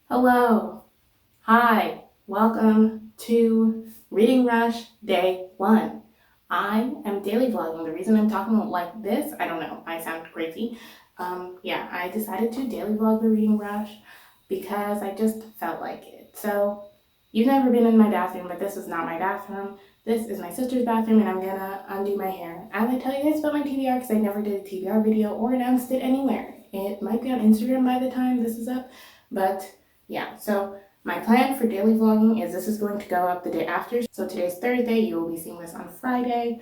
Hello, hi, welcome to Reading Rush Day 1. I am daily vlogging. The reason I'm talking like this, I don't know, I sound crazy. I decided to daily vlog the Reading Rush because I just felt like it. So, you've never been in my bathroom, but this is not my bathroom. This is my sister's bathroom, and I'm gonna undo my hair. As I tell you guys about my TBR, because I never did a TBR video or announced it anywhere. It might be on Instagram by the time this is up, but yeah, so my plan for daily vlogging is this is going to go up the day after. So today's Thursday, you will be seeing this on Friday.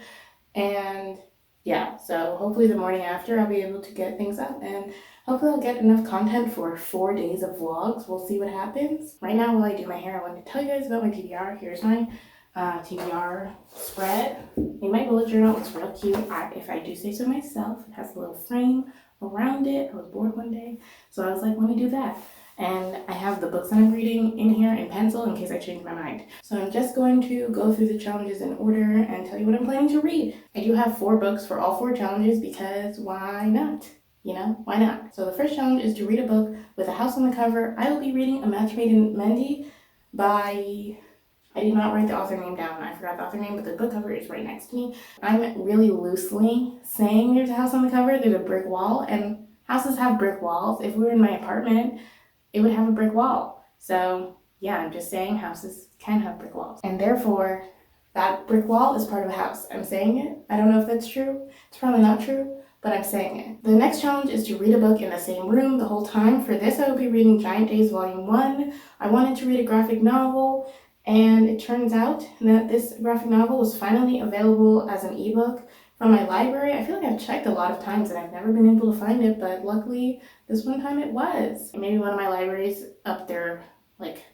And yeah, so hopefully the morning after I'll be able to get things up and hopefully I'll get enough content for 4 days of vlogs. We'll see what happens. Right now, while I do my hair, I wanted to tell you guys about my TBR. Here's my TBR spread. In my bullet journal, it's real cute. If I do say so myself, it has a little frame around it. I was bored one day, so I was like, let me do that. And I have the books that I'm reading in here in pencil in case I change my mind. So I'm just going to go through the challenges in order and tell you what I'm planning to read. I do have 4 books for all 4 challenges because why not? You know, why not? So the first challenge is to read a book with a house on the cover. I will be reading A Match Made in Mendy by... I did not write the author name down. I forgot the author name, but the book cover is right next to me. I'm really loosely saying there's a house on the cover. There's a brick wall, and houses have brick walls. If we were in my apartment, it would have a brick wall. So yeah, I'm just saying houses can have brick walls. And therefore, that brick wall is part of a house. I'm saying it. I don't know if that's true. It's probably not true, but I'm saying it. The next challenge is to read a book in the same room the whole time. For this, I will be reading Giant Days Volume 1. I wanted to read a graphic novel, and it turns out that this graphic novel was finally available as an ebook from my library. I feel like I've checked a lot of times and I've never been able to find it, but luckily this one time it was. Maybe one of my libraries up their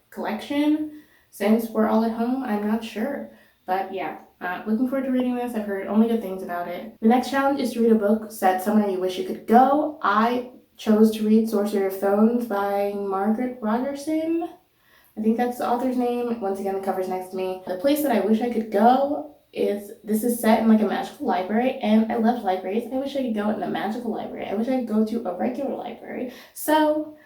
collection since we're all at home. I'm not sure, but yeah, looking forward to reading this. I've heard only good things about it. The next challenge is to read a book set somewhere you wish you could go. I chose to read Sorcery of Thorns by Margaret Rogerson. I think that's the author's name. Once again, the cover's next to me. The place that I wish I could go this is set in a magical library, and I love libraries. I wish I could go in a magical library. I wish I could go to a regular library. So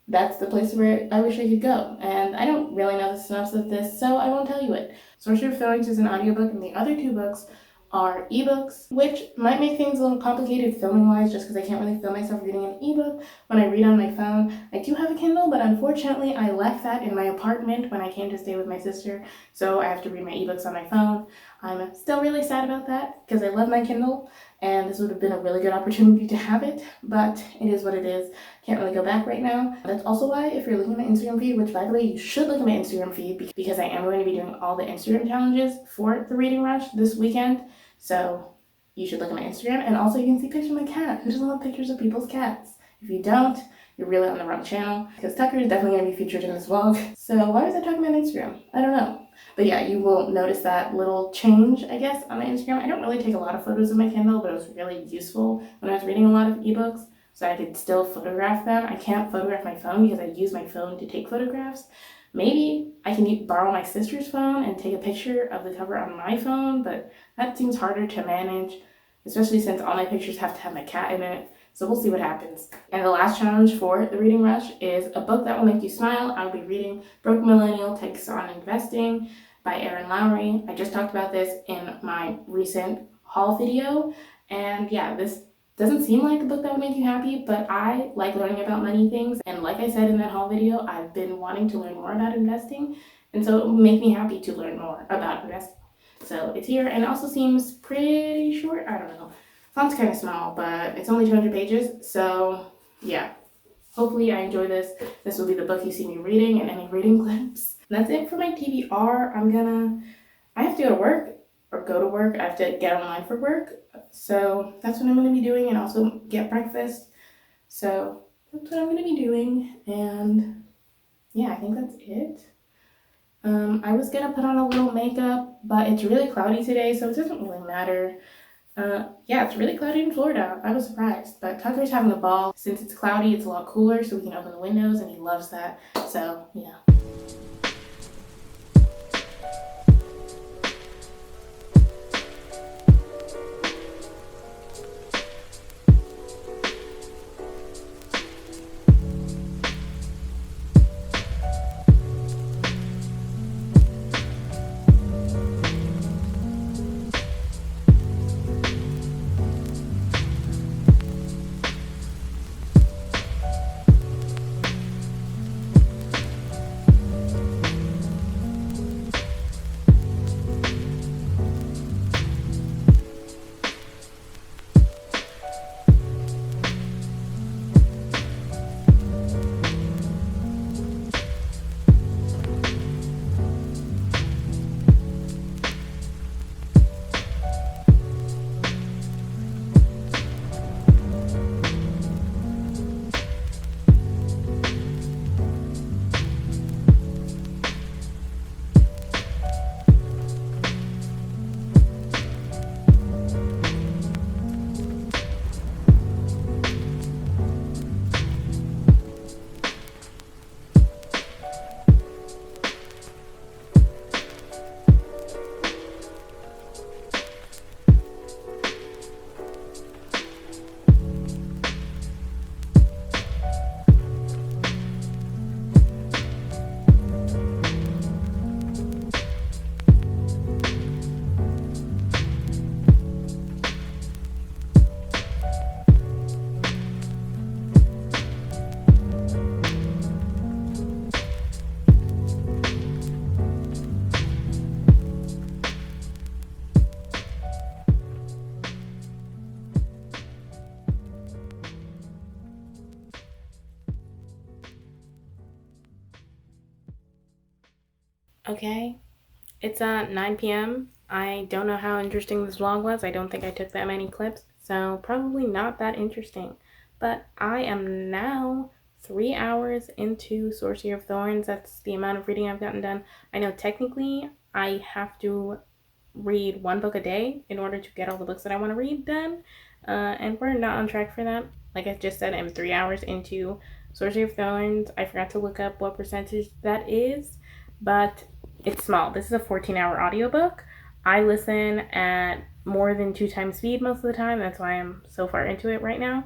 that's the place where I wish I could go. And I don't really know the synopsis of this, so I won't tell you it. Sorcery of Thorns is an audiobook, and the other 2 books are ebooks, which might make things a little complicated filming-wise just because I can't really film myself reading an ebook when I read on my phone. I do have a Kindle, but unfortunately I left that in my apartment when I came to stay with my sister, so I have to read my ebooks on my phone. I'm still really sad about that because I love my Kindle, and this would have been a really good opportunity to have it, but it is what it is. Can't really go back right now. That's also why if you're looking at my Instagram feed, which by the way, you should look at my Instagram feed because I am going to be doing all the Instagram challenges for the Reading Rush this weekend. So you should look at my Instagram, and also you can see pictures of my cat. Who doesn't love pictures of people's cats? If you don't, you're really on the wrong channel because Tucker is definitely going to be featured in this vlog. So why was I talking about Instagram? I don't know. But yeah, you will notice that little change, I guess, on my Instagram. I don't really take a lot of photos of my Kindle, but it was really useful when I was reading a lot of ebooks, so I could still photograph them. I can't photograph my phone because I use my phone to take photographs. Maybe I can borrow my sister's phone and take a picture of the cover on my phone, but that seems harder to manage, especially since all my pictures have to have my cat in it. So we'll see what happens. And the last challenge for the Reading Rush is a book that will make you smile. I'll be reading Broke Millennial Takes on Investing by Erin Lowry. I just talked about this in my recent haul video. And yeah, this doesn't seem like a book that would make you happy, but I like learning about money things. And like I said in that haul video, I've been wanting to learn more about investing. And so it will make me happy to learn more about investing. So it's here, and it also seems pretty short. I don't know. Font's kind of small, but it's only 200 pages, so yeah. Hopefully I enjoy this. This will be the book you see me reading in any reading clips. And that's it for my TBR. I have to go to work, I have to get online for work. So that's what I'm going to be doing, and also get breakfast. So that's what I'm going to be doing, and yeah, I think that's it. I was going to put on a little makeup, but it's really cloudy today, so it doesn't really matter. Yeah, it's really cloudy in Florida. I was surprised, but Tucker's having a ball. Since it's cloudy, it's a lot cooler, so we can open the windows, and he loves that. So, yeah. Okay, it's 9 p.m. I don't know how interesting this vlog was. I don't think I took that many clips, so probably not that interesting. But I am now 3 hours into Sorcery of Thorns. That's the amount of reading I've gotten done. I know technically I have to read one book a day in order to get all the books that I want to read done, and we're not on track for that. Like I just said, I'm 3 hours into Sorcery of Thorns. I forgot to look up what percentage that is, but it's small. This is a 14-hour audiobook. I listen at more than 2 times speed most of the time. That's why I'm so far into it right now.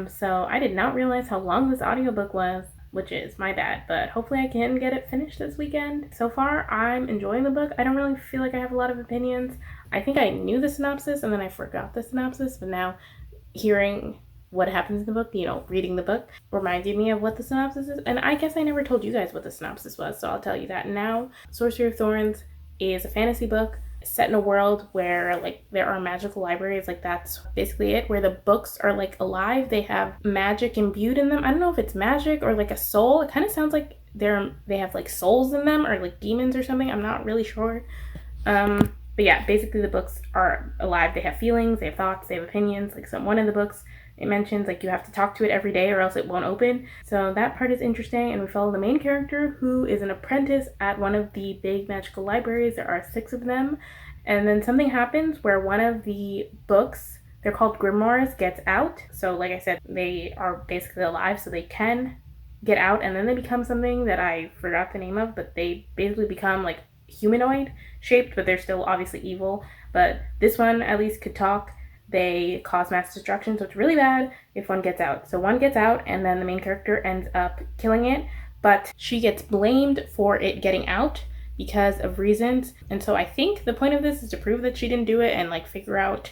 So I did not realize how long this audiobook was, which is my bad, but hopefully I can get it finished this weekend. So far, I'm enjoying the book. I don't really feel like I have a lot of opinions. I think I knew the synopsis and then I forgot the synopsis, but now hearing what happens in the book, reading the book, reminded me of what the synopsis is. And I guess I never told you guys what the synopsis was, so I'll tell you that now. Sorcery of Thorns is a fantasy book set in a world where there are magical libraries. That's basically it, where the books are alive. They have magic imbued in them. I don't know if it's magic or a soul. It kind of sounds like they have souls in them, or demons or something. I'm not really sure. But yeah, basically the books are alive. They have feelings, they have thoughts, they have opinions. One of the books, it mentions you have to talk to it every day or else it won't open. So that part is interesting, and we follow the main character, who is an apprentice at one of the big magical libraries. There are 6 of them, and then something happens where one of the books, they're called grimoires, gets out. So like I said, they are basically alive, so they can get out, and then they become something that I forgot the name of, but they basically become humanoid shaped, but they're still obviously evil. But this one at least could talk. They cause mass destruction, so it's really bad if one gets out. So one gets out, and then the main character ends up killing it, but she gets blamed for it getting out because of reasons. And so I think the point of this is to prove that she didn't do it and figure out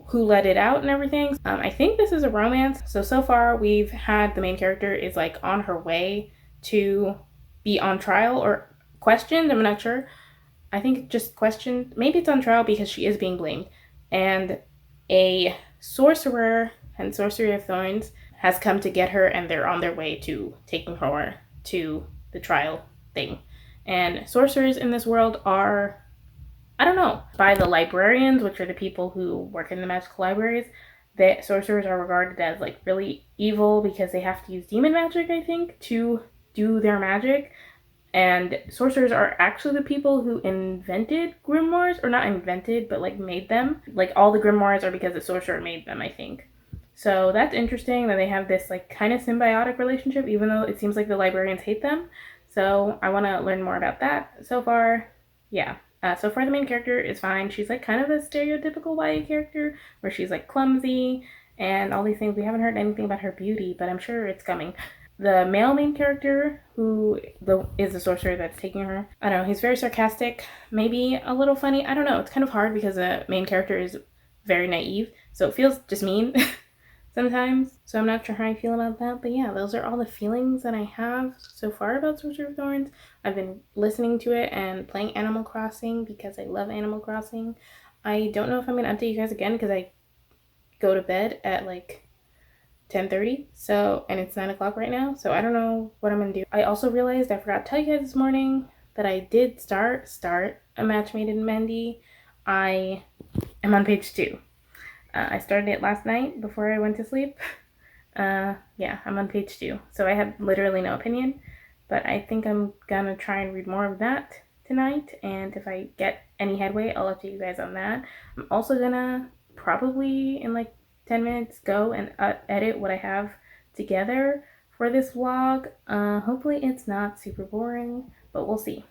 who let it out and everything. I think this is a romance. So far we've had the main character is on her way to be on trial or questioned. I'm not sure. I think just questioned. Maybe it's on trial because she is being blamed. And a sorcerer and Sorcery of Thorns has come to get her, and they're on their way to taking her to the trial thing. And sorcerers in this world are, I don't know, by the librarians, which are the people who work in the magical libraries, the sorcerers are regarded as really evil because they have to use demon magic, I think, to do their magic. And sorcerers are actually the people who invented grimoires, or not invented, but made them. All the grimoires are because the sorcerer made them, I think. So that's interesting that they have this kind of symbiotic relationship, even though it seems like the librarians hate them. So I want to learn more about that. So far, yeah. So far the main character is fine. She's kind of a stereotypical YA character, where she's clumsy and all these things. We haven't heard anything about her beauty, but I'm sure it's coming. The male main character, who is the sorcerer that's taking her, I don't know, he's very sarcastic, maybe a little funny. I don't know. It's kind of hard because the main character is very naive, so it feels just mean sometimes. So I'm not sure how I feel about that. But yeah, those are all the feelings that I have so far about Sorcery of Thorns. I've been listening to it and playing Animal Crossing because I love Animal Crossing. I don't know if I'm going to update you guys again because I go to bed at 10:30, so, and it's 9 o'clock right now, so I don't know what I'm gonna do. I also realized I forgot to tell you guys this morning that I did start A Match Made in Mendy. I am on page 2. I started it last night before I went to sleep. Yeah, I'm on page 2, so I have literally no opinion, but I think I'm gonna try and read more of that tonight, and if I get any headway, I'll update you guys on that. I'm also gonna probably in 10 minutes go and edit what I have together for this vlog. Hopefully it's not super boring, but we'll see.